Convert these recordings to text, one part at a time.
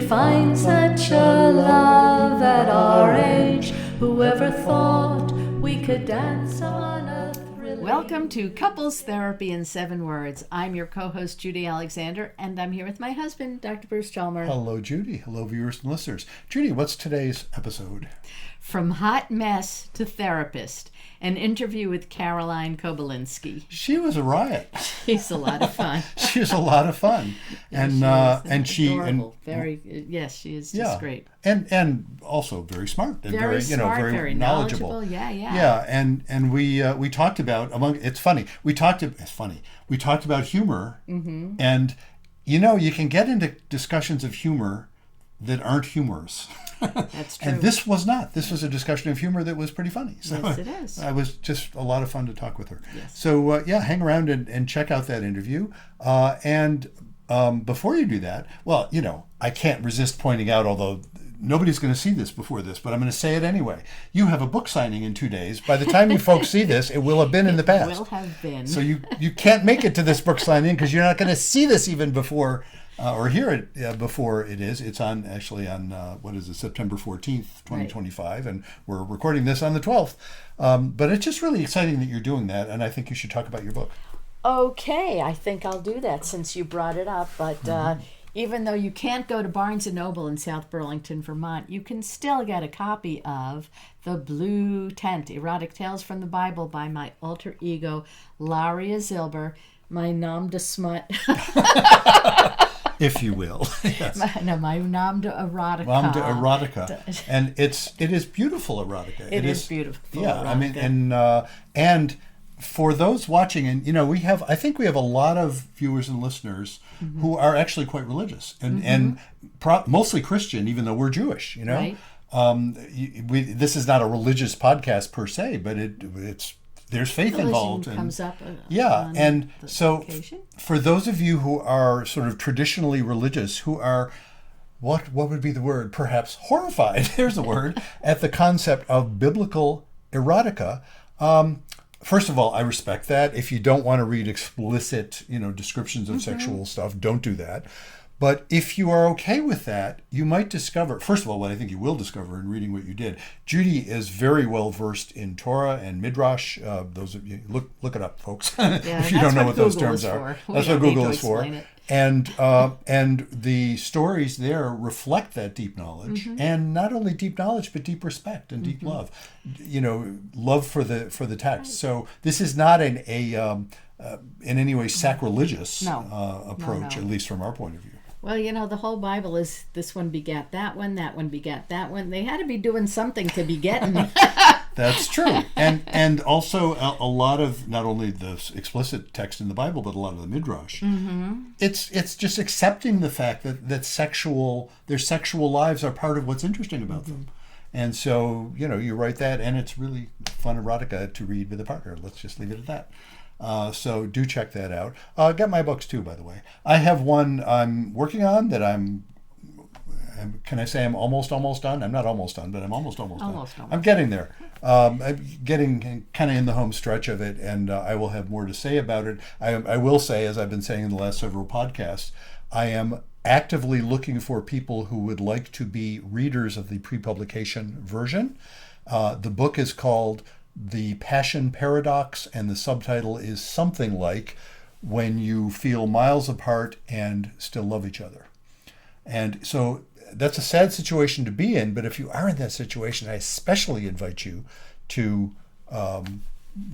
find such a love at our age. Whoever thought we could dance on a thrilling... Welcome to Couples Therapy in 7 Words. I'm your co-host, Judy Alexander, and I'm here with my husband, Dr. Bruce Chalmers. Hello, Judy. Hello, viewers and listeners. Judy, what's today's episode? From hot mess to therapist, an interview with Caroline Kobylinski. She was a riot. She's a lot of fun. She was a lot of fun, She is just great, and also very smart and very knowledgeable. Yeah. And we talked about we talked about humor, and you can get into discussions of humor that aren't humorous. That's true. And this was not. This was a discussion of humor that was pretty funny. So yes, it is. It was just a lot of fun to talk with her. Yes. So hang around and check out that interview. And before you do that, I can't resist pointing out, although nobody's going to see this before this, but I'm going to say it anyway. You have a book signing in 2 days. By the time you folks see this, it will have been in the past. It will have been. So you can't make it to this book signing because you're not going to see this even before or hear it before it is. It's on September 14th, 2025, and we're recording this on the 12th. But it's just really exciting that you're doing that, and I think you should talk about your book. Okay, I think I'll do that since you brought it up, but even though you can't go to Barnes & Noble in South Burlington, Vermont, you can still get a copy of The Blue Tent, Erotic Tales from the Bible by my alter ego, Laria Zilber, my nom de smut. If you will. Yes. My nom de erotica. Nom de erotica. And it is beautiful erotica. It is beautiful erotica. I mean, and for those watching, and I think we have a lot of viewers and listeners who are actually quite religious and mostly Christian, even though we're Jewish, Right. This is not a religious podcast per se, but there's faith involved. Comes up. And so occasion. For those of you who are sort of traditionally religious, who are what would be the word? Perhaps horrified. There's the word at the concept of biblical erotica. First of all, I respect that. If you don't want to read explicit, descriptions of sexual stuff, don't do that. But if you are okay with that, you might discover, first of all, what I think you will discover in reading what you did, Judy is very well versed in Torah and Midrash. Those of you, look it up, folks, if you don't know what those terms are. That's what Google is for. And the stories there reflect that deep knowledge, and not only deep knowledge, but deep respect and deep love. Love for the text. Right. So this is not in any way sacrilegious approach, at least from our point of view. Well, the whole Bible is this one begat that one begat that one. They had to be doing something to be getting. That's true. And also a lot of not only the explicit text in the Bible, but a lot of the Midrash. It's just accepting the fact that their sexual lives are part of what's interesting about them. And so, you write that, and it's really fun erotica to read with a partner. Let's just leave it at that. So do check that out. Got my books too, by the way. I have one I'm working on that can I say I'm almost done? I'm not almost done, but I'm almost done. I'm getting there. I'm getting kind of in the home stretch of it, and I will have more to say about it. I will say, as I've been saying in the last several podcasts, I am actively looking for people who would like to be readers of the pre-publication version. The book is called The Passion Paradox, and the subtitle is something like When You Feel Miles Apart and Still Love Each Other. And so that's a sad situation to be in, but if you are in that situation, I especially invite you to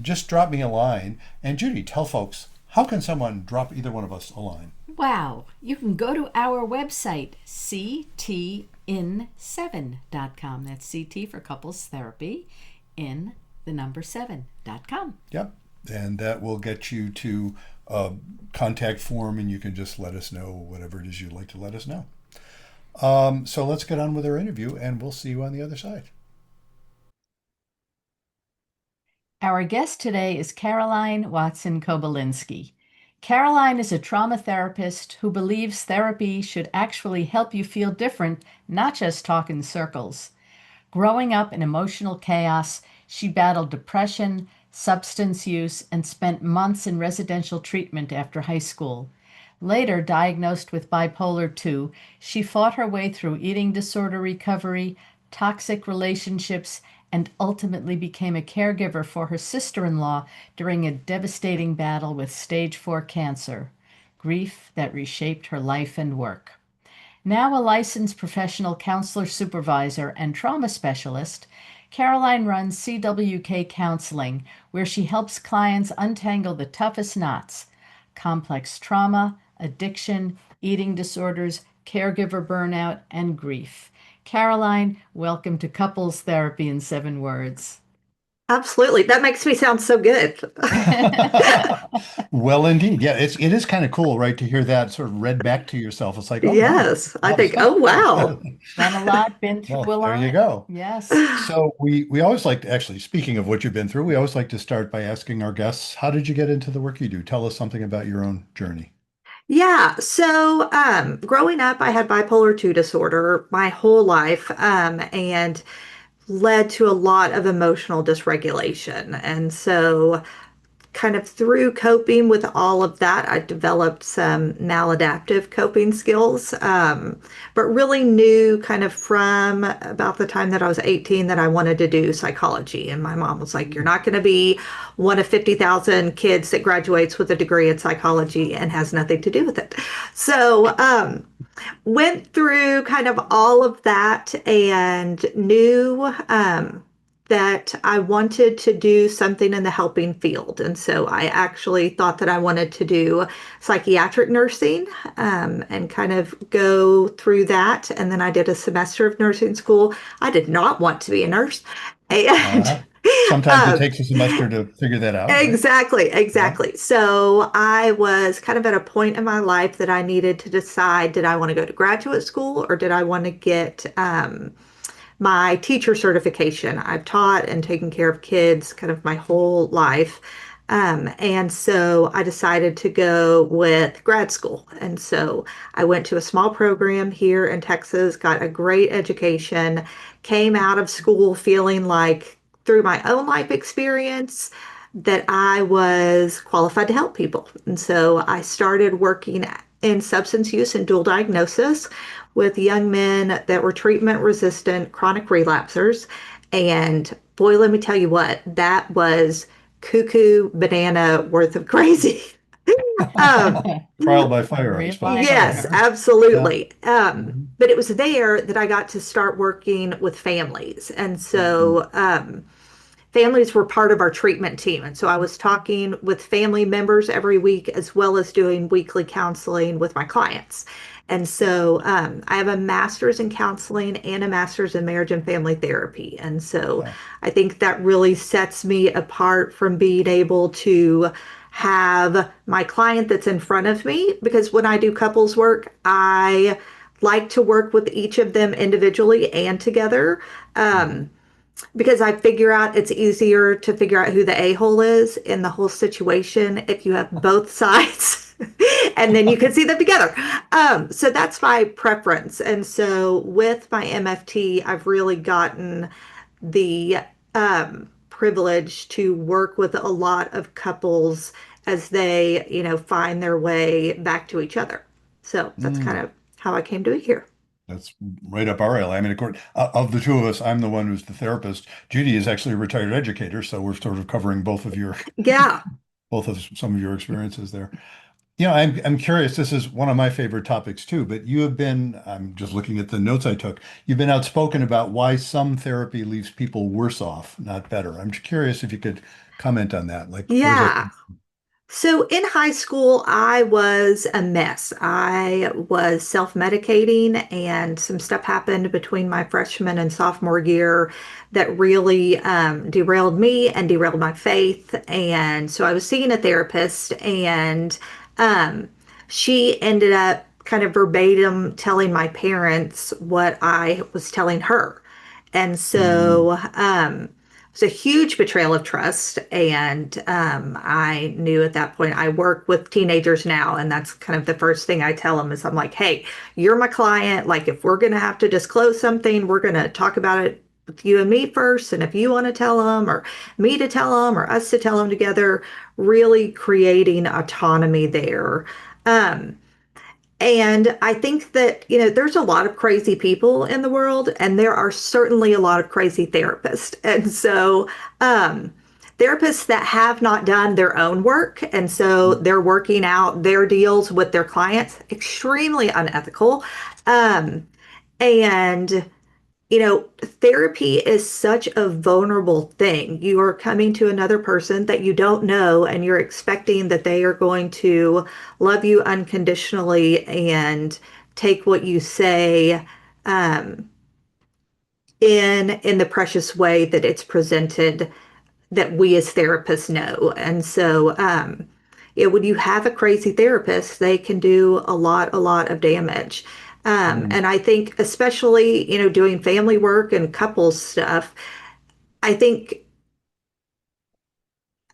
just drop me a line. And Judy, tell folks, how can someone drop either one of us a line? Wow. You can go to our website, ctin7.com. That's CT for Couples Therapy, in the number 7.com. Yep. And that will get you to a contact form, and you can just let us know whatever it is you'd like to let us know. So let's get on with our interview, and we'll see you on the other side. Our guest today is Caroline Watson Kobylinski. Caroline is a trauma therapist who believes therapy should actually help you feel different, not just talk in circles. Growing up in emotional chaos, she battled depression, substance use, and spent months in residential treatment after high school. Later diagnosed with bipolar 2, she fought her way through eating disorder recovery, toxic relationships, and ultimately became a caregiver for her sister in law during a devastating battle with stage 4 cancer, grief that reshaped her life and work. Now a licensed professional counselor supervisor and trauma specialist, Caroline runs CWK Counseling, where she helps clients untangle the toughest knots: complex trauma, addiction, eating disorders, caregiver burnout, and grief. Caroline, welcome to Couples Therapy in 7 Words. Absolutely. That makes me sound so good. Well, indeed. Yeah, it is kind of cool, right, to hear that sort of read back to yourself. It's like, oh, wow, Yes. a I lot of think, stuff. oh, wow. Done a lot, been through Well, a there you lot. go. Yes. So we always like to, actually, speaking of what you've been through, we always like to start by asking our guests, how did you get into the work you do? Tell us something about your own journey. Yeah. So, growing up, I had bipolar 2 disorder my whole life, and led to a lot of emotional dysregulation. And so, kind of through coping with all of that, I developed some maladaptive coping skills, but really knew kind of from about the time that I was 18 that I wanted to do psychology. And my mom was like, "You're not going to be one of 50,000 kids that graduates with a degree in psychology and has nothing to do with it." So, went through kind of all of that and knew that I wanted to do something in the helping field. And so I actually thought that I wanted to do psychiatric nursing, and kind of go through that. And then I did a semester of nursing school. I did not want to be a nurse. And Uh, Sometimes it um, takes a semester to figure that out, right? exactly, Yeah. exactly. So I was kind of at a point in my life that I needed to decide, did I want to go to graduate school or did I want to get my teacher certification? I've taught and taken care of kids kind of my whole life. And so I decided to go with grad school. And so I went to a small program here in Texas, got a great education, came out of school feeling like through my own life experience that I was qualified to help people. And so I started working in substance use and dual diagnosis with young men that were treatment resistant chronic relapsers. And boy, let me tell you what, that was cuckoo banana worth of crazy. um, Trial by fire, I Real suppose. yes, eye-opener. Yeah. absolutely. Mhm. But it was there that I got to start working with families. And Mhm. so, families were part of our treatment team. And so I was talking with family members every week as well as doing weekly counseling with my clients. And so, I have a master's in counseling and a master's in marriage and family therapy. And so Oh, I think that really sets me apart from being able to have my client that's in front of me, because when I do couples work, I like to work with each of them individually and together. mhm. Because I figure out it's easier to figure out who the a-hole is in the whole situation if you have both sides and then you can see them together. So that's my preference. And so with my MFT, I've really gotten the privilege to work with a lot of couples as they, find their way back to each other. So that's kind Mm. of how I came to it here. That's right up our alley. I mean, of the two of us, I'm the one who's the therapist. Judy is actually a retired educator, so we're sort of covering Yeah. both of some of your experiences there. I'm curious. This is one of my favorite topics too, but you have been, I'm just looking at the notes I took. You've been outspoken about why some therapy leaves people worse off, not better. I'm just curious if you could comment on that. Like, where's that? Yeah. So in high school, I was a mess. I was self-medicating, and some stuff happened between my freshman and sophomore year that really derailed me and derailed my faith. And so I was seeing a therapist, and um, she ended up kind of verbatim telling my parents what I was telling her. And Mm, so, it was a huge betrayal of trust. And I knew at that point, I work with teenagers now. And that's kind of the first thing I tell them is I'm like, hey, you're my client. Like, if we're going to have to disclose something, we're going to talk about it with you and me first. And if you want to tell them, or me to tell them, or us to tell them together, really creating autonomy there. And I think that, there's a lot of crazy people in the world, and there are certainly a lot of crazy therapists. And so, therapists that have not done their own work, and so they're working out their deals with their clients, extremely unethical. Um, and therapy is such a vulnerable thing. You are coming to another person that you don't know, and you're expecting that they are going to love you unconditionally and take what you say um, in the precious way that it's presented, that we as therapists know. And so, when you have a crazy therapist, they can do a lot of damage. Mm, And I think, especially, doing family work and couples stuff, I think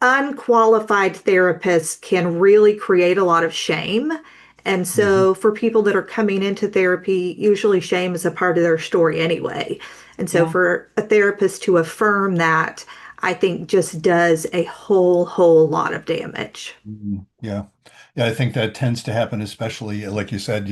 unqualified therapists can really create a lot of shame. And mhm. so, for people that are coming into therapy, usually shame is a part of their story anyway. And so, Yeah. for a therapist to affirm that, I think just does a whole lot of damage. Yeah. Yeah, I think that tends to happen, especially like you said,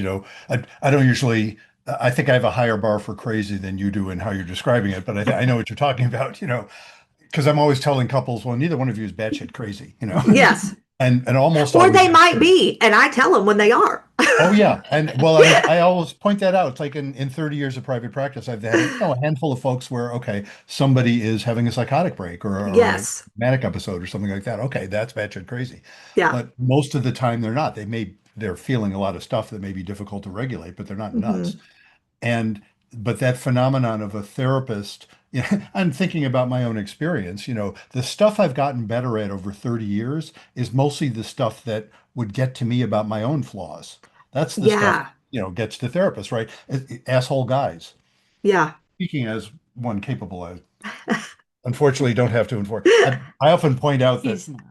I don't usually, I think I have a higher bar for crazy than you do in how you're describing it, but I know what you're talking about, because I'm always telling couples, well, neither one of you is batshit crazy. Yes. And almost Or always they that's might true. be, and I tell them when they are. Oh yeah, and well, I always point that out. It's like in 30 years of private practice, I've had a handful of folks where okay, somebody is having a psychotic break or a Yes. manic episode or something like that. Okay, that's batshit crazy, Yeah. but most of the time they're not. They're feeling a lot of stuff that may be difficult to regulate, but they're not nuts. Hmm. And but that phenomenon of a therapist, I'm thinking about my own experience. The stuff I've gotten better at over 30 years is mostly the stuff that would get to me about my own flaws. That's the stuff, Yeah. gets to therapists, right? Asshole guys. Yeah. Speaking as one capable, I unfortunately don't have to enforce. I often point out that He's not.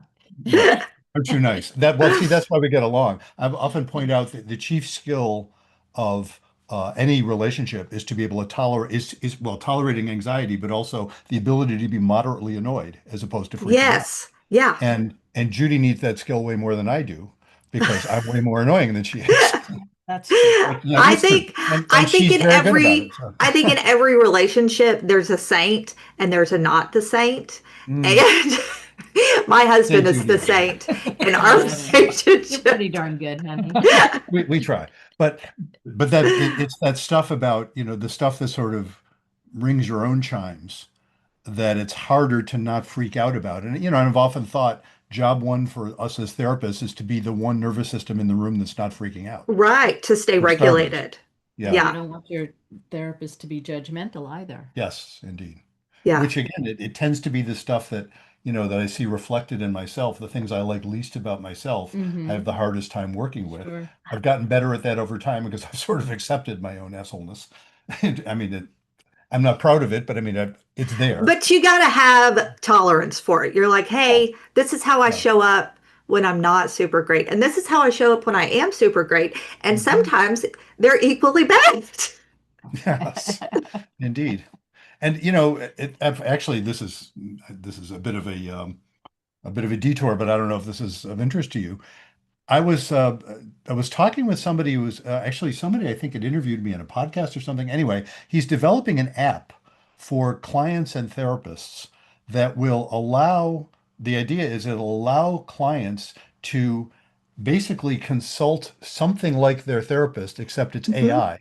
yeah, I'm too nice. Well, see, that's why we get along. I often point out that the chief skill of any relationship is to be able to tolerate is well tolerating anxiety, but also the ability to be moderately annoyed as opposed to freaking out. Yes. Yeah. And Judy needs that skill way more than I do because I'm way more annoying than she is. That's true. Yeah, I that's true. think I And think she's in very good about every it. So. I think in every relationship there's a saint and there's a not the saint. Mm, And my say husband is Judy the again. saint in our Oh, whatever. You're pretty relationship. darn good, honey. We try, but it's that stuff about the stuff that sort of rings your own chimes that it's harder to not freak out about. And I've often thought job one for us as therapists is to be the one nervous system in the room that's not freaking out, Right, to stay for starters. regulated. Yeah. And you Yeah. don't want your therapist to be judgmental either. Yes, indeed. Yeah. Which again, it tends to be the stuff that I see reflected in myself, the things I like least about myself, I have Mm-hmm. the hardest time working with. Sure. I've gotten better at that over time because I've sort of accepted my own assholeness. I mean, I'm not proud of it, but I mean, it's there. But you got to have tolerance for it. You're like, Oh, "Hey, this is how I yeah. show up when I'm not super great. And this is how I show up when I am super great." And Mhm. sometimes they're equally bad. Yes, indeed. And actually this is a bit of a detour, but I don't know if this is of interest to you. I was talking with somebody who was actually somebody I think had interviewed me in a podcast or something. Anyway, he's developing an app for clients and therapists that will allow, the idea is it'll allow clients to basically consult something like their therapist, except it's Hmm. AI in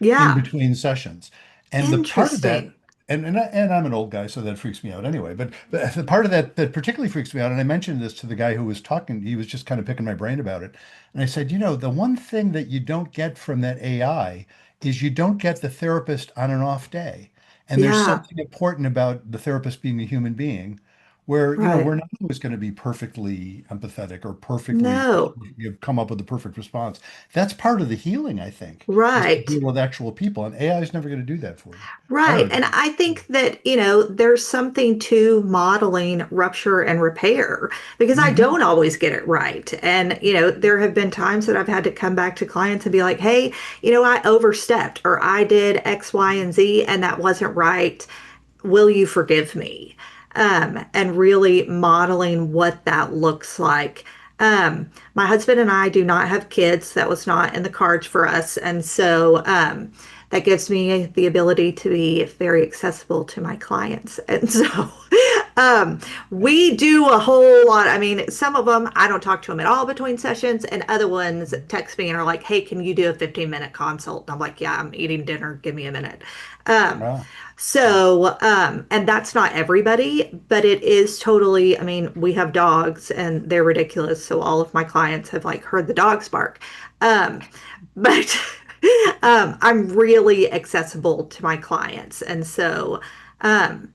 Yeah. between sessions. And the part of that, Interesting. and I'm an old guy, so that freaks me out anyway. But the part of that that particularly freaks me out, and I mentioned this to the guy who was talking, he was just kind of picking my brain about it. And I said, the one thing that you don't get from that AI is you don't get the therapist on an off day. And there's Yeah. something important about the therapist being a human being where, Right. we're not always going to be perfectly empathetic or perfectly, No. you've come up with the perfect response. That's part of the healing, I think, is to Right. deal with actual people. And AI is never going to do that for you. I Right. don't And think. I think that, there's something to modeling rupture and repair because I Hmm. don't always get it right. And, there have been times that I've had to come back to clients and be like, "Hey, I overstepped or I did X, Y, and Z, and that wasn't right. Will you forgive me?" And really modeling what that looks like. My husband and I do not have kids. That was not in the cards for us. And so that gives me the ability to be very accessible to my clients. And so um, we do a whole lot. I mean, some of them, I don't talk to them at all between sessions, and other ones text me and are like, hey, can you do a 15-minute consult? And I'm like, yeah, I'm eating dinner. Give me a minute. Um, Wow. and that's not everybody, but it is totally, I mean, we have dogs and they're ridiculous. So all of my clients have like heard the dogs bark. Um, but I'm really accessible to my clients. And so, um,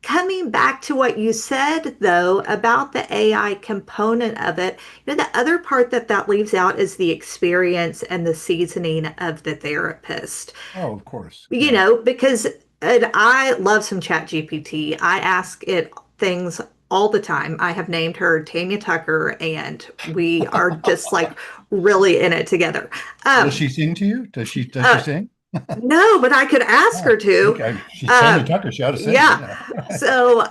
coming back to what you said though about the AI component of it, the other part that that leaves out is the experience and the seasoning of the therapist. Oh, of course. Yeah. Because and I love some chat GPT. I ask it things all the time. I have named her Tanya Tucker, and we are just like really in it together. Does Um, she sing to you? Does she uh, sing? no, but I could ask Oh, her to. okay. She's Tanya Um, Tucker. She ought to sing. yeah. Yeah. So,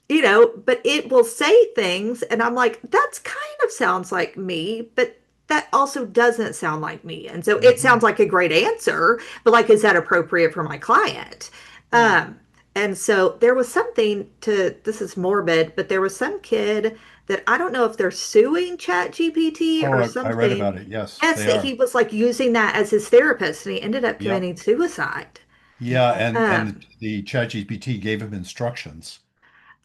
but it will say things, and I'm like, that's kind of sounds like me, but that also doesn't sound like me. And so it Mhm. sounds like a great answer, but like, is that appropriate for my client? Right. And so there was something to this is morbid, but there was some kid that I don't know if they're suing Chat GPT Oh, or I read something. about it. Yes, Yes, they that he are. was like using that as his therapist, and he ended up Yep. committing suicide. Yeah, Yeah. and Um, the ChatGPT gave him instructions,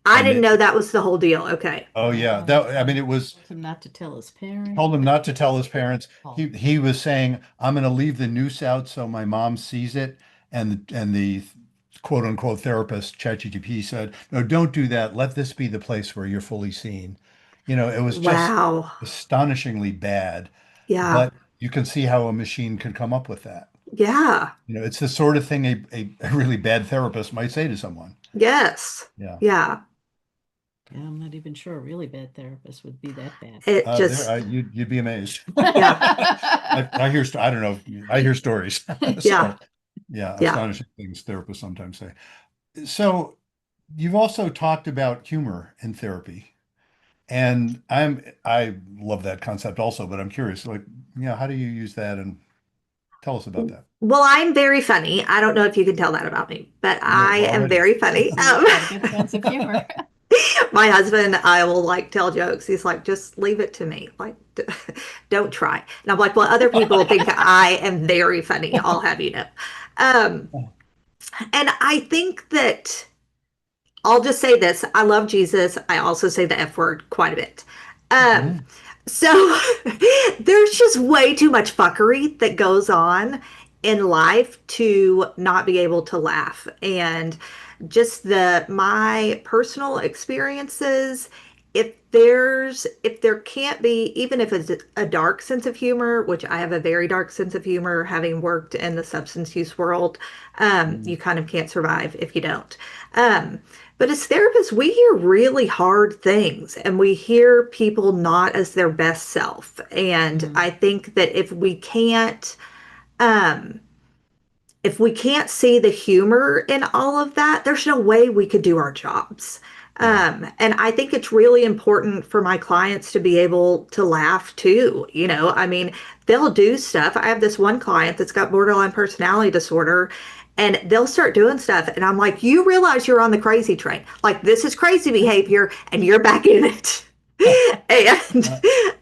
I and didn't it, know that was the whole deal. Okay. oh yeah, Oh, that I mean it was told him not to tell his parents. told him not to tell his parents. Oh, He was saying, "I'm going to leave the noose out so my mom sees it," and the quote unquote therapist ChatGPT said, "No, don't do that. Let this be the place where you're fully seen." It was just Wow. astonishingly bad, Yeah. but you can see how a machine can come up with that. Yeah. It's the sort of thing a really bad therapist might say to someone. Yes. Yeah. Yeah. yeah, I'm not even sure a really bad therapist would be that bad. It There, just, you'd be amazed. yeah. I hear, I don't know, I hear stories. Yeah. So, yeah, Yeah. astonishing things therapists sometimes say. So, you've also talked about humor in therapy, and I love that concept also, but I'm curious, like, how do you use that, and tell us about that. Well, I'm very funny. I don't know if you can tell that about me, but No, I am already. very funny. He's got a good sense of humor. My husband, I will like tell jokes. He's like, just leave it to me. Like, don't try. And I'm like, well, other people think I am very funny. I'll have you know. Um, and I think that I'll just say this. I love Jesus. I also say the F word quite a bit. Um, Mhm. so there's just way too much fuckery that goes on in life to not be able to laugh. And just my personal experiences, if there can't be, even if it's a dark sense of humor, which I have a very dark sense of humor, having worked in the substance use world, you kind of can't survive if you don't. Um, but as therapists, we hear really hard things and we hear people not as their best self. And Mm, I think that um, if we can't see the humor in all of that, there's no way we could do our jobs. Yeah. And I think it's really important for my clients to be able to laugh too. I mean, they'll do stuff. I have this one client that's got borderline personality disorder, and they'll start doing stuff. And I'm like, you realize you're on the crazy train. Like, this is crazy behavior, and you're back in it. And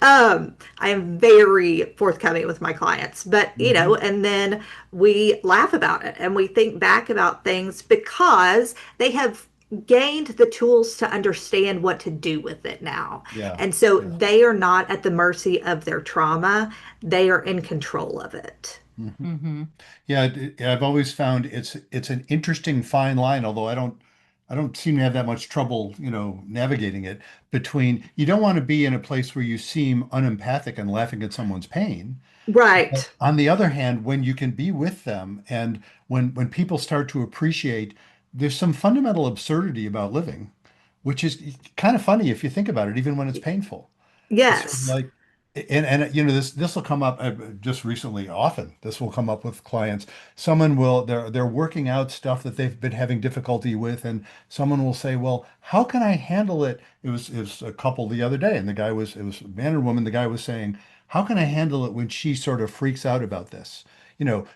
Uh, I am very forthcoming with my clients, but mhm. and then we laugh about it and we think back about things because they have gained the tools to understand what to do with it now. Yeah. And so Yeah. they are not at the mercy of their trauma, they are in control of it. Mhm. mm-hmm. Yeah, I've always found it's an interesting fine line, although I don't seem to have that much trouble, navigating it between you don't want to be in a place where you seem unempathic and laughing at someone's pain. But Right. on the other hand, when you can be with them and when people start to appreciate there's some fundamental absurdity about living, which is kind of funny if you think about it, even when it's painful. It's sort of Yes. like and this will come up just recently. Often this will come up with clients. Someone will they're working out stuff that they've been having difficulty with, and someone will say, well, how can I handle it? It was a couple the other day, and the guy was it was a man and woman. The guy was saying, how can I handle it when she sort of freaks out about this?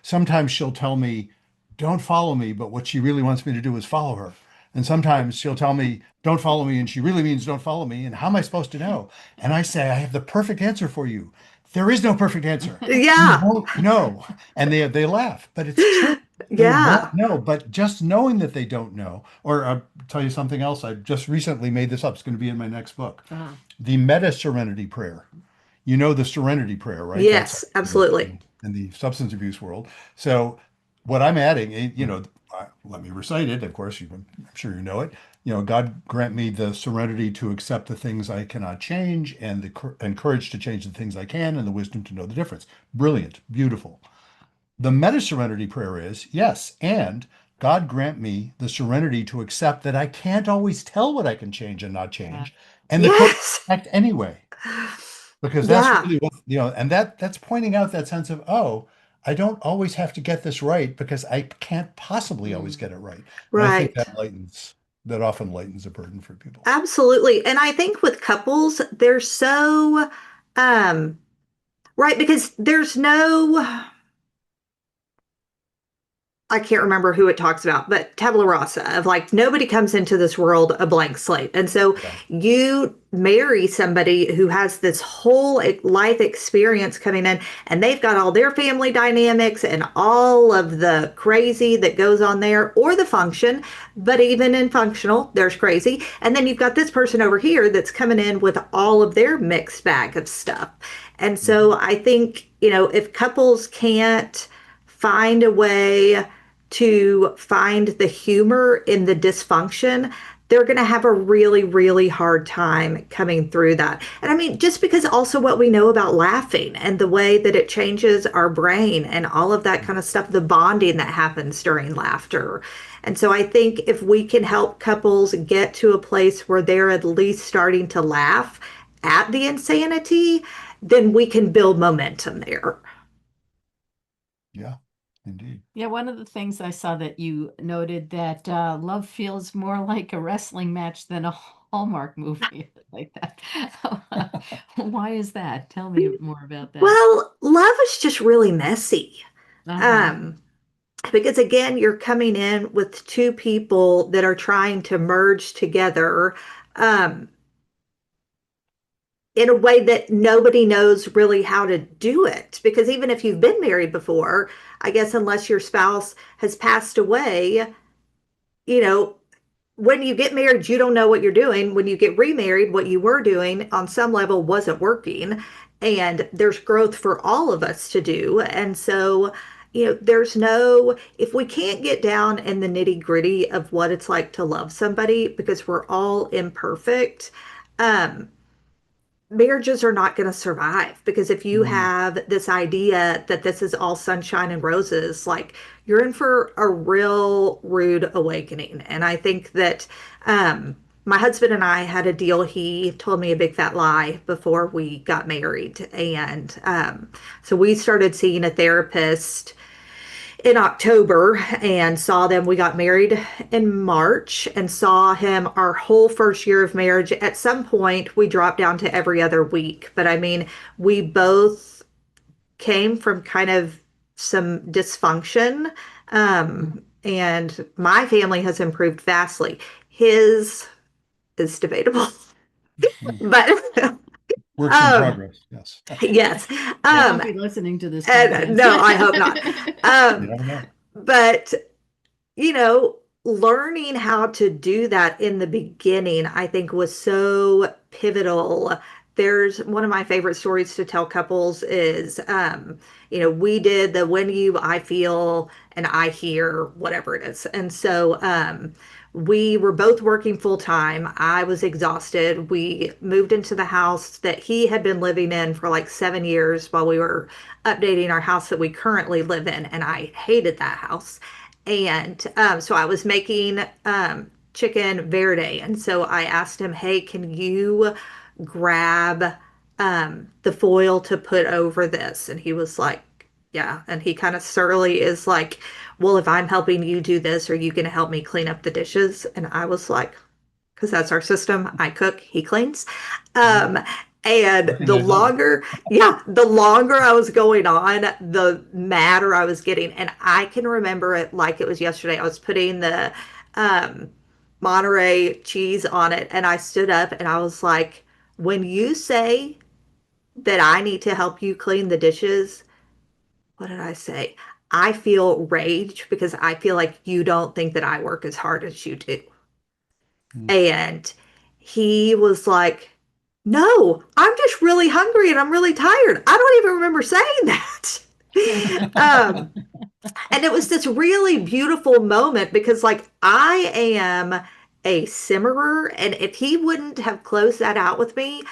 Sometimes she'll tell me, don't follow me, but what she really wants me to do is follow her. And sometimes she'll tell me, don't follow me, and she really means don't follow me. And how am I supposed to know? And I say, I have the perfect answer for you. There is no perfect answer. You Yeah. won't know. And they laugh, but it's true. They Yeah. won't know. But just knowing that they don't know, or I'll tell you something else. I just recently made this up. It's going to be in my next book. Uh, The meta serenity prayer. You know the serenity prayer, right? That's Yes, absolutely. in the substance abuse world. So what I'm adding, let me recite it. Of course, I'm sure you know it. God grant me the serenity to accept the things I cannot change, and and courage to change the things I can, and the wisdom to know the difference. Brilliant, beautiful. The meta serenity prayer is yes, and God grant me the serenity to accept that I can't always tell what I can change and not yeah. change, and the courage Yes. to act anyway, because that's Yeah. really what and that's pointing out that sense of, oh, I don't always have to get this right because I can't possibly always Mm. get it right. And I think Right. that often lightens a burden for people. Absolutely. And I think with couples, they're so um right because there's no I can't remember who it talks about, but tabula rasa of like nobody comes into this world a blank slate. And so Yeah. you marry somebody who has this whole life experience coming in, and they've got all their family dynamics and all of the crazy that goes on there, or the function. But even in functional, there's crazy. And then you've got this person over here that's coming in with all of their mixed bag of stuff. And so Mhm. I think, if couples can't find a way to find the humor in the dysfunction, they're going to have a really, really hard time coming through that. And I mean, just because also what we know about laughing and the way that it changes our brain and all of that kind of stuff, the bonding that happens during laughter. And so I think if we can help couples get to a place where they're at least starting to laugh at the insanity, then we can build momentum there. Yeah, indeed. Yeah, one of the things I saw that you noted that love feels more like a wrestling match than a Hallmark movie like that. Why is that? Tell me more about that. Well, love is just really messy. Uh-huh. Um, because again, you're coming in with two people that are trying to merge together um, in a way that nobody knows really how to do it. Because even if you've been married before, I guess unless your spouse has passed away, you know, when you get married, you don't know what you're doing. When you get remarried, what you were doing on some level wasn't working. And there's growth for all of us to do. And so, there's no, if we can't get down in the nitty gritty of what it's like to love somebody because we're all imperfect, um, marriages are not going to survive because if you Mm, have this idea that this is all sunshine and roses, like you're in for a real rude awakening. And I think that my husband and I had a deal. He told me a big fat lie before we got married. And so we started seeing a therapist in October and saw them. We got married in March and saw him our whole first year of marriage. At some point, we dropped down to every other week. But I mean, we both came from kind of some dysfunction. And my family has improved vastly. His is debatable. mm. But Works in um, progress. Yes. yes. He won't Um, be listening to this and podcast. no, I hope not. You Um, never know. but you know, learning how to do that in the beginning, I think was so pivotal. There's one of my favorite stories to tell couples is, we did the when you, I feel, and I hear, whatever it is. And so, we were both working full time. I was exhausted. We moved into the house that he had been living in for like 7 years while we were updating our house that we currently live in. And I hated that house. And so I was making chicken verde. And so I asked him, hey, can you grab the foil to put over this. And he was like, yeah. And he kind of surly is like, well, if I'm helping you do this, are you going to help me clean up the dishes? And I was like, because that's our system. I cook, he cleans. Um, and the Recognize that. longer, yeah, the longer I was going on, the madder I was getting. And I can remember it like it was yesterday. I was putting the um, Monterey cheese on it, and I stood up and I was like, when you say that I need to help you clean the dishes, what did I say? I feel rage because I feel like you don't think that I work as hard as you do. Mm. And he was like, no, I'm just really hungry and I'm really tired. I don't even remember saying that. um, and it was this really beautiful moment because, like, I am a simmerer, and if he wouldn't have closed that out with me,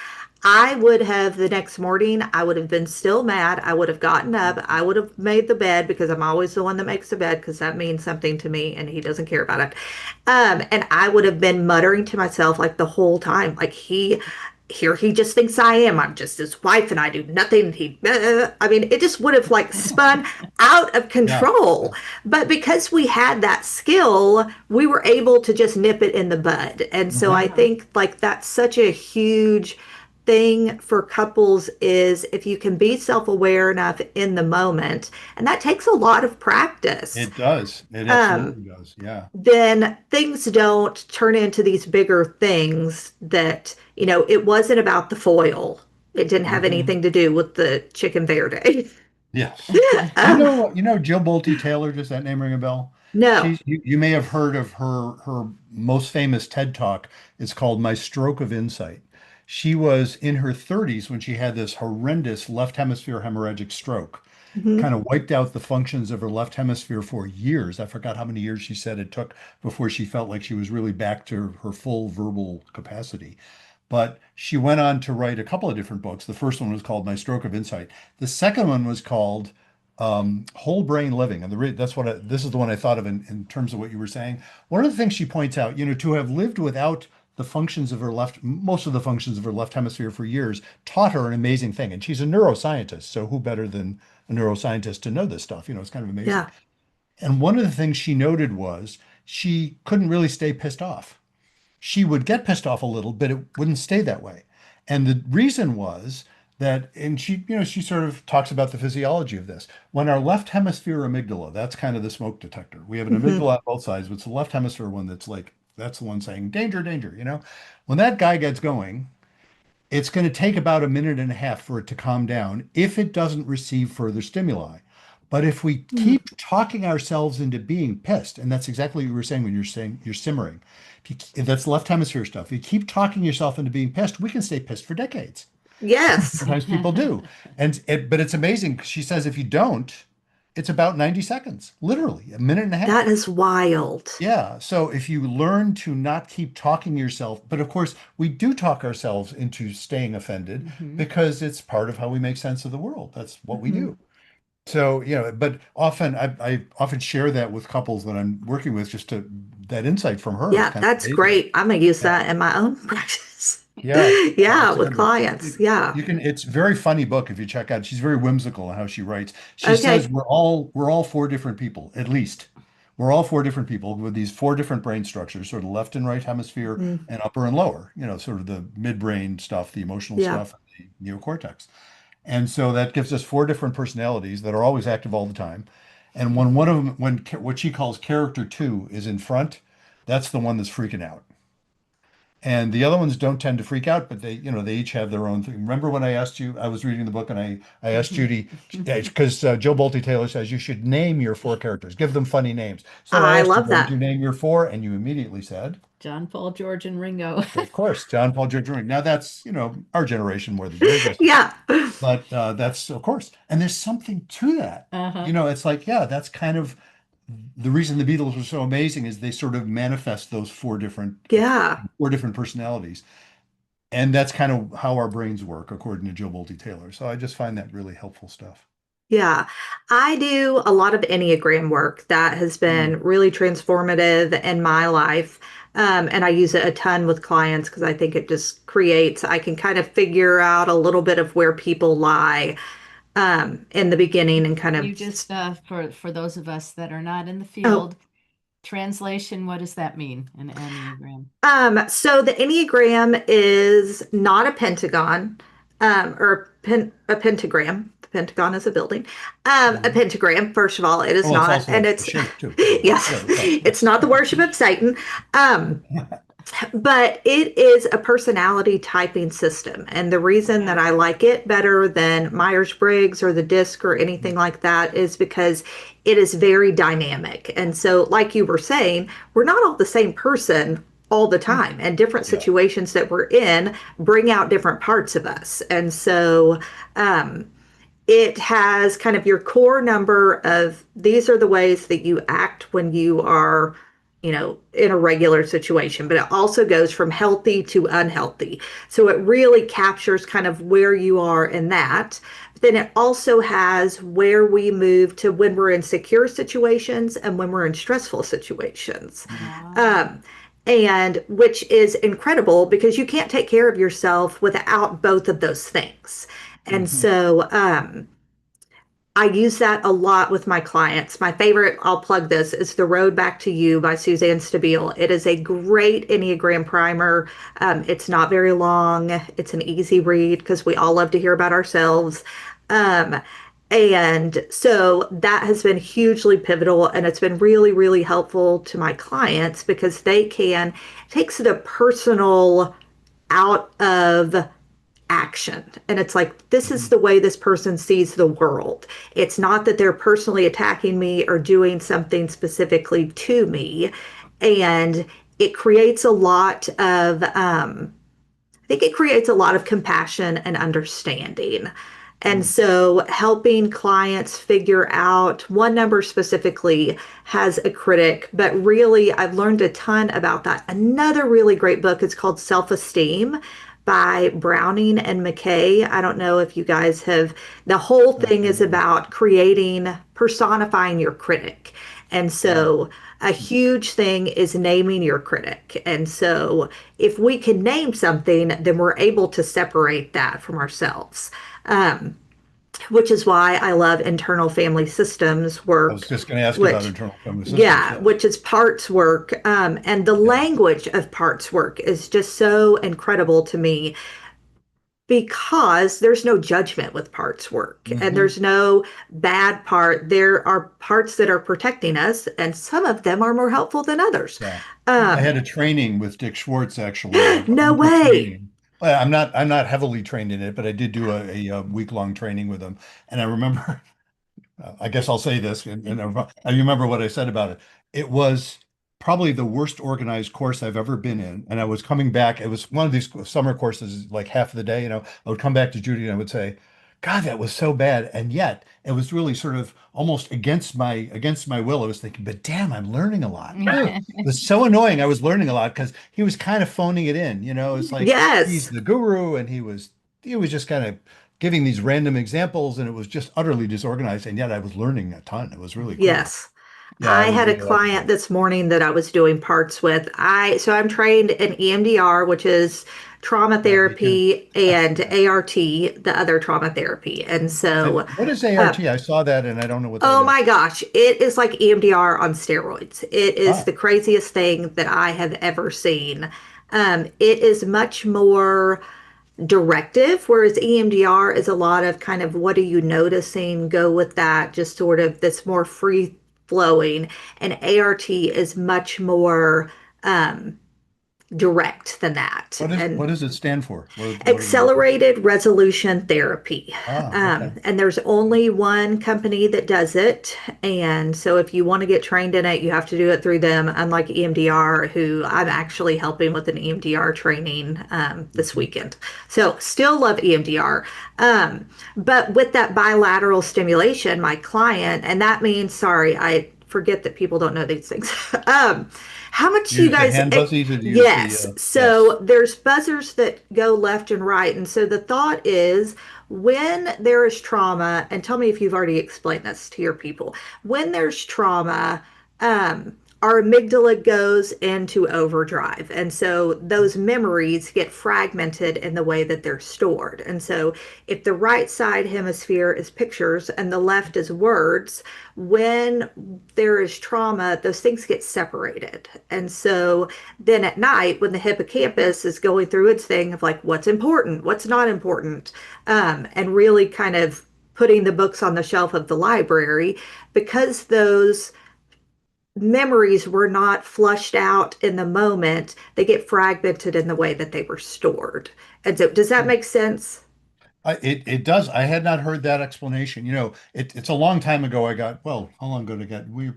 I would have the next morning, I would have been still mad. I would have gotten up. I would have made the bed because I'm always the one that makes the bed because that means something to me and he doesn't care about it. And I would have been muttering to myself like the whole time, like here he just thinks I am. I'm just his wife and I do nothing. I mean, it just would have like spun out of Yeah. control. But because we had that skill, we were able to just nip it in the bud. And so Mhm. I think like that's such a huge thing for couples is if you can be self-aware enough in the moment, and that takes a lot of practice. It does. It Um, absolutely does. Yeah. then things don't turn into these bigger things that, it wasn't about the foil. It didn't have Mhm. anything to do with the chicken verde. Yes. um, You know Jill Bolte Taylor, does that name ring a bell? no. You may have heard of her most famous TED Talk. It's called My Stroke of Insight. She was in her 30s when she had this horrendous left hemisphere hemorrhagic stroke. Kind Mhm. of wiped out the functions of her left hemisphere for years. I forgot how many years she said it took before she felt like she was really back to her full verbal capacity. But she went on to write a couple of different books. The first one was called My Stroke of Insight. The second one was called Whole Brain Living. And this is the one I thought of in terms of what you were saying. One of the things she points out, to have lived without the functions of most of the functions of her left hemisphere for years, taught her an amazing thing. And she's a neuroscientist. So who better than a neuroscientist to know this stuff? It's kind of amazing. Yeah. And one of the things she noted was she couldn't really stay pissed off. She would get pissed off a little, but it wouldn't stay that way. And the reason was that, and she sort of talks about the physiology of this. When our left hemisphere amygdala, that's kind of the smoke detector. We have an Hmm. amygdala on both sides, but it's the left hemisphere one that's like, that's the one saying danger, danger. When that guy gets going, it's going to take about a minute and a half for it to calm down if it doesn't receive further stimuli. But if we keep talking ourselves into being pissed, and that's exactly what you were saying when you're saying you're simmering, if that's left hemisphere stuff. If you keep talking yourself into being pissed, we can stay pissed for decades. Yes. Sometimes people do. But it's amazing. She says if you don't, it's about 90 seconds, literally a minute and a That half. is wild. Yeah. So if you learn to not keep talking yourself, but of course, we do talk ourselves into staying offended Mhm. because it's part of how we make sense of the world. That's what we Hmm. do. So, but often I often share that with couples that I'm working with just to that insight from her is Yeah, kind of that's amazing. great. I'm gonna use Yeah. that in my own practice. Yeah. Yeah, with Absolutely. clients. Yeah. It's a very funny book if you check out. She's very whimsical in how she writes. She says Okay. we're all four different people, at least. We're all four different people with these four different brain structures, sort of left and right hemisphere Mm. and upper and lower, sort of the midbrain stuff, the emotional Yeah. stuff, and the neocortex. And so that gives us four different personalities that are always active all the time. And when one of them, what she calls character two is in front, that's the one that's freaking out. And the other ones don't tend to freak out, but they each have their own thing. Remember when I asked you, I was reading the book and I asked Judy, because Joe Bolte Taylor says you should name your four characters, give them funny names. So I I asked you, love what would that. you name your four? And you immediately said, John, Paul, George, and Ringo. of course, John Paul George Ringo. Now that's, our generation more than yours, I suppose. Yeah. But that's, of course. And there's something to that. Uh-huh. It's like, yeah, that's kind of the reason the Beatles were so amazing is they sort of manifest those Yeah. four different personalities. And that's kind of how our brains work, according to Joe Bolte Taylor. So I just find that really helpful stuff. Yeah, I do a lot of Enneagram work that has Mm. been really transformative in my life. And I use it a ton with clients because I think it just creates, I can kind of figure out a little bit of where people lie in the beginning and kind Can of, you just, for those of us that are not in the oh, field, translation, what does that mean, an Enneagram? so the Enneagram is not a pentagon, or a pentagram. The pentagon is a building. A Mhm. pentagram, first of all, it is Oh, it's not. also And a it's, shape too. Yeah, yes, yeah, it's not the worship of Satan. Um, but it is a personality typing system. And the reason Okay. that I like it better than Myers-Briggs or the DISC or anything like that is because it is very dynamic. And so, like you were saying, we're not all the same person all the time, and different yeah. situations that we're in bring out different parts of us. And so, it has kind of your core number of these are the ways that you act when you are, in a regular situation, but it also goes from healthy to unhealthy. So it really captures kind of where you are in that. But then it also has where we move to when we're in secure situations and when we're in stressful situations. Ah, Um, and which is incredible because you can't take care of yourself without both of those things. And Hmm. so I use that a lot with my clients. My favorite, I'll plug this, is The Road Back to You by Suzanne Stabile. It is a great Enneagram primer. It's not very long, it's an easy read because we all love to hear about ourselves. Um, and so that has been hugely pivotal and it's been really, really helpful to my clients because they can, takes the personal out of action. And it's like, this is the way this person sees the world. It's not that they're personally attacking me or doing something specifically to me. And it creates a lot of, I think it creates a lot of compassion and understanding. And so, helping clients figure out one number specifically has a critic, but really, I've learned a ton about that. Another really great book is called Self Esteem by Browning and McKay. I don't know if you guys have, the whole thing is about creating, personifying your critic. And Yeah. so, a huge thing is naming your critic. And so, if we can name something, then we're able to separate that from ourselves. Um, which is why I love internal family systems I was work, just going to ask about which, internal family systems. yeah, Yes. which is parts work. And the Yeah. language of parts work is just so incredible to me because there's no judgment with parts work and Hmm. there's no bad part. There are parts that are protecting us, and some of them are more helpful than others. Yeah. I Um, had a training with Dick Schwartz actually, a no weekly way. training. Well, I'm not heavily trained in it, but I did do a week-long training with him. And I remember, I guess I'll say this, and I remember what I said about it. It was probably the worst organized course I've ever been in. And I was coming back. It was one of these summer courses, like half of the day. I would come back to Judy and I would say, "God, that was so bad." And yet, it was really sort of almost against my will. I was thinking, "But damn, I'm learning a lot." Ugh. It was so annoying. I was learning a lot because he was kind of phoning it in. It's like he's Yes. the guru, and he was just kind of giving these random examples, and it was just utterly disorganized. And yet I was learning a ton. It was really cool. Yes. Yeah, I I would had a really client recommend. this morning that I was doing parts with. I'm trained in EMDR, which is trauma Yeah, me too. therapy, and Yeah. ART, the other trauma therapy. And And so, what is uh, ART? I saw that, and I don't know what that oh is. my gosh, it is like EMDR on steroids. It is Ah, the craziest thing that I have ever seen. It is much more directive, whereas EMDR is a lot of kind of what are you noticing, go with that, just sort of this more free flowing. And ART is much more direct than that. what And does it stand for? What are the? accelerated resolution therapy. Ah, okay. And there's only one company that does it. And so if you want to get trained in it, you have to do it through them, unlike EMDR, who I'm actually helping with an EMDR training this Mhm. weekend. So still love EMDR. But with that bilateral stimulation, my client, and that means, sorry, I forget that people don't know these things. um, how much do you Use the guys? hand buzzies and use the Yes. yes. So there's buzzers that go left and right, and so the thought is when there is trauma, and tell me if you've already explained this to your people. When there's trauma, our amygdala goes into overdrive. And so those memories get fragmented in the way that they're stored. And so if the right side hemisphere is pictures and the left is words, when there is trauma, those things get separated. And so then at night, when the hippocampus is going through its thing of like what's important, what's not important, and really kind of putting the books on the shelf of the library, because those memories were not flushed out in the moment, they get fragmented in the way that they were stored. And so, does that make sense? It does. I had not heard that explanation. It's a long time ago. I got, well, how long ago did I get? Like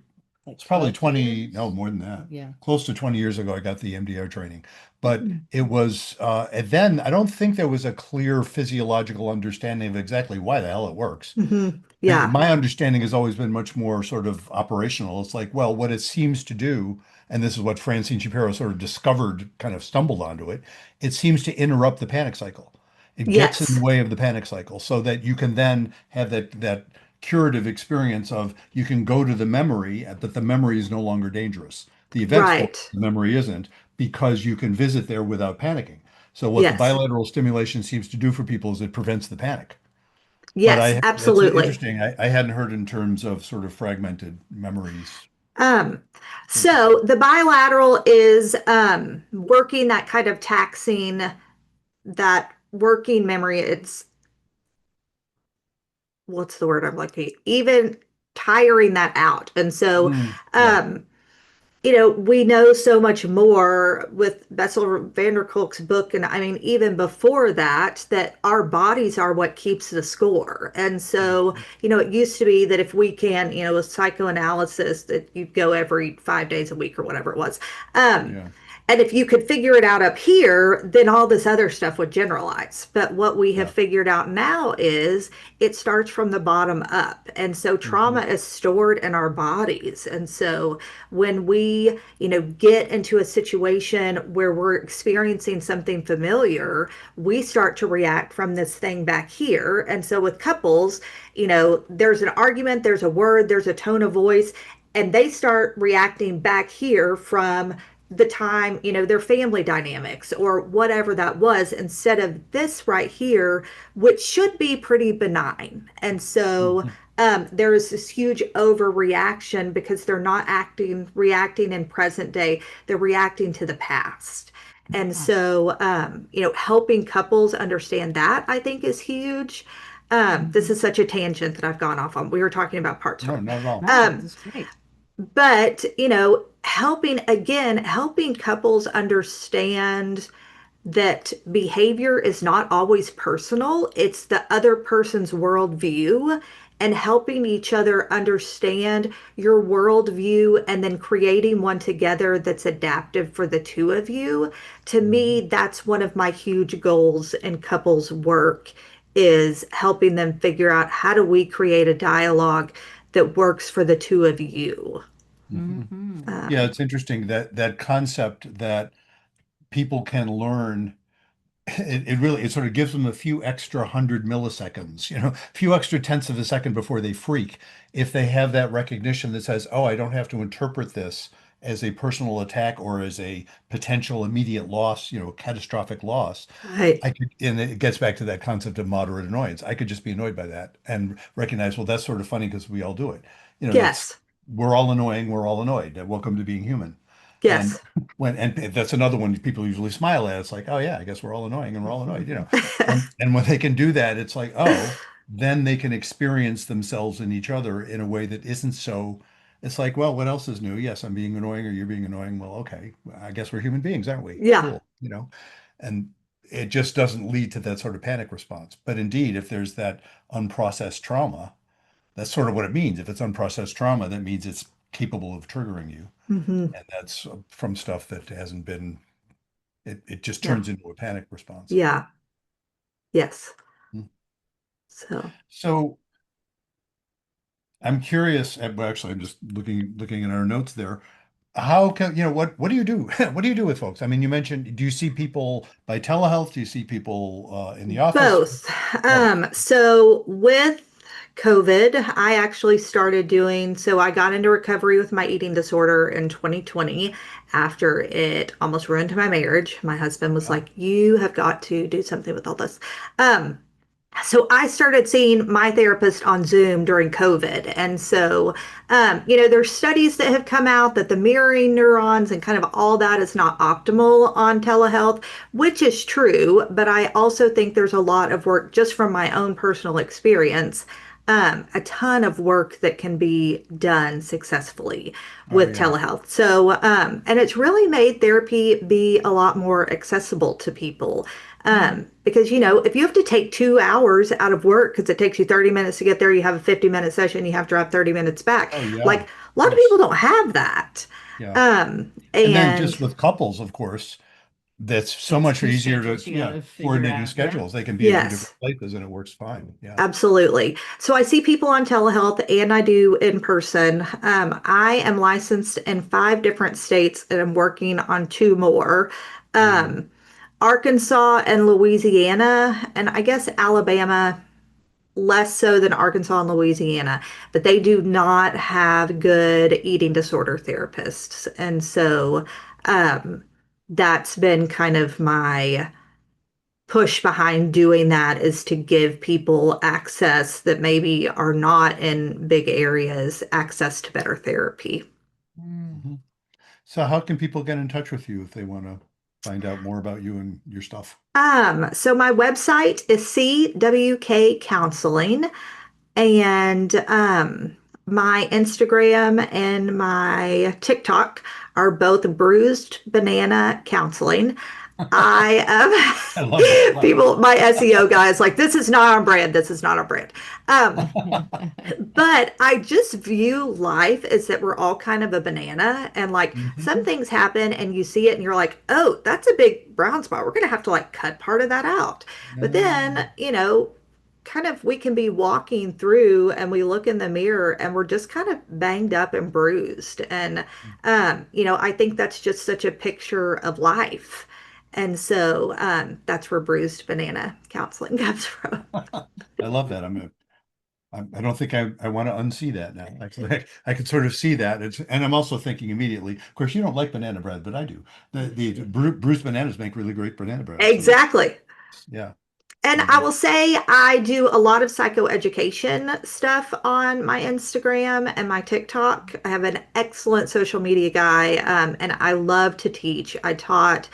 It's probably 12 20, years? no, more than that. Yeah. Close to 20 years ago, I got the MDR training. But it was, and then I don't think there was a clear physiological understanding of exactly why the hell it works. Yeah. My understanding has always been much more sort of operational. It's like, well, what it seems to do, and this is what Francine Shapiro sort of discovered, kind of stumbled onto it, it seems to interrupt the panic cycle. It gets in the Yes. way of the panic cycle so that you can then have that curative experience of you can go to the memory, but the memory is no longer dangerous. The event's going, Right. the memory isn't, because you can visit there without panicking. So what the Yes. bilateral stimulation seems to do for people is it prevents the panic. But Yes, that's absolutely. interesting. I hadn't heard in terms of sort of fragmented memories. Um, Interesting. so the bilateral is working that kind of taxing that working memory. It's what's the word I'm looking, even tiring that out. And so Yeah, um we know so much more with Bessel van der Kolk's book. And I mean, even before that, that our bodies are what keeps the score. And so, it used to be that if we can, with psychoanalysis, that you'd go every 5 days a week or whatever it was. Um, yeah, and if you could figure it out up here, then all this other stuff would generalize. But what we have yeah. figured out now is it starts from the bottom up. And so Hmm. trauma is stored in our bodies. And so when we, get into a situation where we're experiencing something familiar, we start to react from this thing back here. And so with couples, there's an argument, there's a word, there's a tone of voice, and they start reacting back here from the time, their family dynamics or whatever that was, instead of this right here, which should be pretty benign. And so Hmm. there is this huge overreaction because they're not reacting in present day, they're reacting to the past. And Ah. so, helping couples understand that I think is huge. This Mhm. is such a tangent that I've gone off on. We were talking about parts No, harm. not at all. No, Um, this is great. but helping couples understand that behavior is not always personal, it's the other person's worldview, and helping each other understand your worldview and then creating one together that's adaptive for the two of you. To me, Mhm. that's one of my huge goals in couples work, is helping them figure out how do we create a dialogue that works for the two of you. Mhm. Hmm. Yeah, Um, it's interesting that concept that people can learn. It really, it sort of gives them a few extra 100 milliseconds, a few extra tenths of a second before they freak. If they have that recognition that says, oh, I don't have to interpret this as a personal attack or as a potential immediate loss, catastrophic loss. right. I could, and it gets back to that concept of moderate annoyance. I could just be annoyed by that and recognize, well, that's sort of funny because we all do it. That's, Yes. we're all annoying, we're all annoyed. Welcome to being human. And Yes. and that's another one people usually smile at. It's like, oh yeah, I guess we're all annoying and we're all annoyed. And when they can do that, it's like, oh, then they can experience themselves and each other in a way that isn't so. It's like, well, what else is new? Yes, I'm being annoying or you're being annoying. Well, okay, I guess we're human beings, aren't we? Yeah. Cool. And it just doesn't lead to that sort of panic response. But indeed, if there's that unprocessed trauma, that's sort of what it means. If it's unprocessed trauma, that means it's capable of triggering you. Hmm. And that's from stuff that hasn't been, it just Yeah. turns into a panic response. Yeah. Yes. Mm. So, So I'm curious. Well, actually, I'm just looking at our notes there. How can what do you do? What do you do with folks? I mean, you mentioned. Do you see people by telehealth? Do you see people in the office? Both. Both. So with COVID, I actually started doing, so I got into recovery with my eating disorder in 2020 after it almost ruined my marriage. My husband was Yeah. like, "You have got to do something with all this." Um, so I started seeing my therapist on Zoom during COVID. And so, there's studies that have come out that the mirroring neurons and kind of all that is not optimal on telehealth, which is true. But I also think there's a lot of work just from my own personal experience, a ton of work that can be done successfully Oh with yeah. telehealth. So, and it's really made therapy be a lot more accessible to people. Because, if you have to take 2 hours out of work because it takes you 30 minutes to get there, you have a 50-minute session, you have to drive 30 minutes back. Oh Like yeah. a lot of Yes. people don't have that. Yeah. And then And just with couples, of course, that's so That's much two easier to, schedules you got yeah, to figure coordinating out. Yeah. schedules. They can be in two yes, different places and it works fine. Yeah. absolutely. So I see people on telehealth and I do in person. I am licensed in 5 different states and I'm working on 2 more. Mhm. Um, Arkansas and Louisiana, and I guess Alabama less so than Arkansas and Louisiana, but they do not have good eating disorder therapists. And so um, that's been kind of my push behind doing that is to give people access that maybe are not in big areas, access to better therapy. Mm. Mhm. So how can people get in touch with you if they want to find out more about you and your stuff? So my website is CWK Counseling. And my Instagram and my TikTok are both Bruised Banana Counseling. I I love that. people, my SEO guy is like, this is not on brand. This is not on brand. Um, but I just view life as that we're all kind of a banana, and like some Mhm. things happen, and you see it, and you're like, oh, that's a big brown spot. We're gonna have to like cut part of that out. But then, kind of we can be walking through and we look in the mirror and we're just kind of banged up and bruised. And, I think that's just such a picture of life. And so that's where Bruised Banana Counseling comes from. I love that. I don't think I want to unsee that now. I can sort of see that. And I'm also thinking immediately, of course, you don't like banana bread, but I do. The bruised bananas make really great banana bread. So Exactly. yeah. And I Mhm. will say I do a lot of psychoeducation stuff on my Instagram and my TikTok. I have an excellent social media guy, and I love to teach. I taught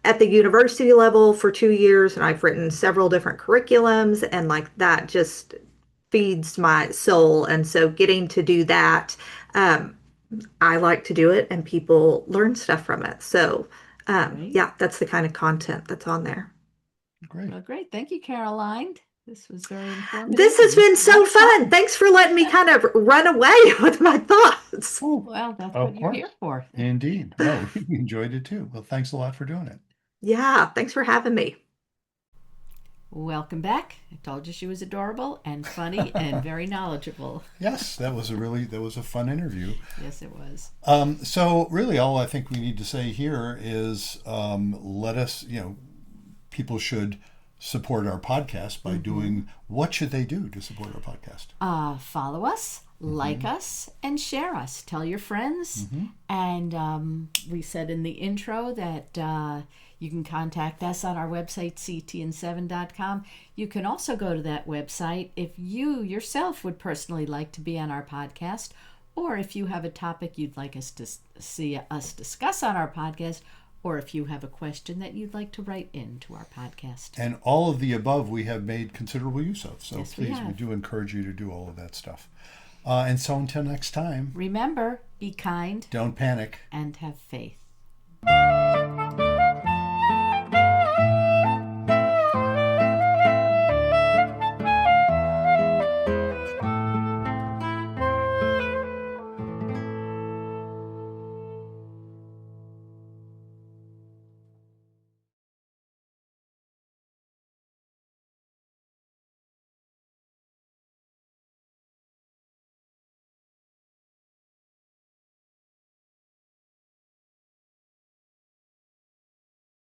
at the university level for 2 years, and I've written several different curriculums, and like that just feeds my soul. And so getting to do that, um, I like to do it, and people learn stuff from it. So, Great. yeah, that's the kind of content that's on there. Great. Well, great. Thank you, Caroline. This was very This informative has and been a lot so of fun. fun. Thanks for letting me kind of run away with my thoughts. Oh, Well, that's of what you're course. here for. Indeed. No, we enjoyed it too. Well, thanks a lot for doing it. Yeah, thanks for having me. Welcome back. I told you she was adorable and funny and very knowledgeable. Yes, that was a fun interview. Yes, it was. So really all I think we need to say here is let us, people should support our podcast by doing what should they do to support our podcast? Follow us, like us, and share us. Tell your friends. Mm-hmm. And we said in the intro that you can contact us on our website, ctn7.com. You can also go to that website if you yourself would personally like to be on our podcast, or if you have a topic you'd like us to see us discuss on our podcast, or if you have a question that you'd like to write into our podcast. And all of the above we have made considerable use of. So Yes, we please, we have. do encourage you to do all of that stuff. And so until next time, Remember, be kind don't panic. and have faith.